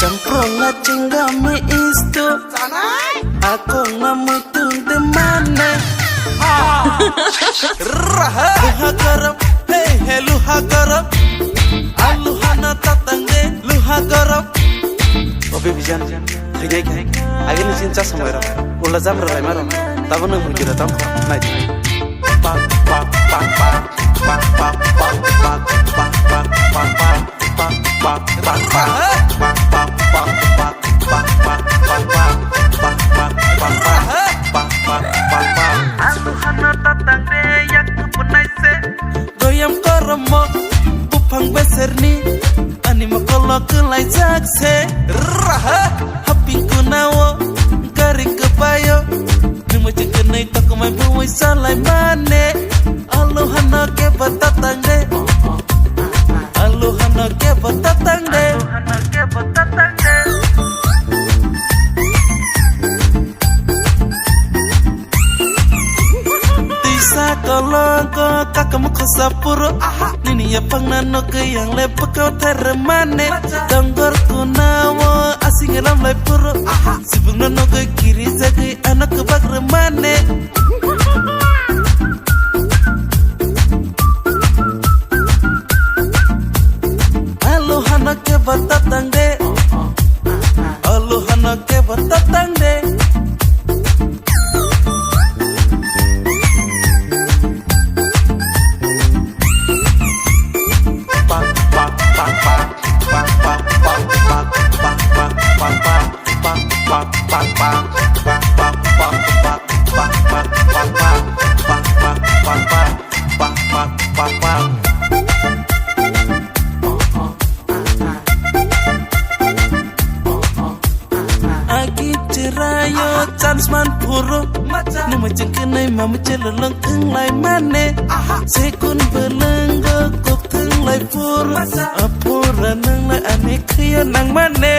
Sempronga cinggami istu aku ngamutung de mana luha garap hey luha garap aluhana tatangge luha garap obe bijan khayai age ni cinta samara ulla jamra rai maro tabana mukira tam nai pa pa pa pa pa pa pa pa pa pa doyam kormo bupang beserni anima kolok kelai jakse happy kunawo garing kebayo nemu cekenai takumai buwai salai mane alohana ke batatang de alohana ke batatang de tisa kolongo kakamu kusapuro nini ya pangnano ke yang lepekau teremane tanggor kunawo asing elam lepuro sibung nano ke kiri zagi anak kebak remane alohana ke batatang de alohana ke batatang de Agi cerayo chansman puro Numa jengkenai mama celeleng englai mane Sekun belenggo kok tenglai puro Apura nenglai ane kaya nang mane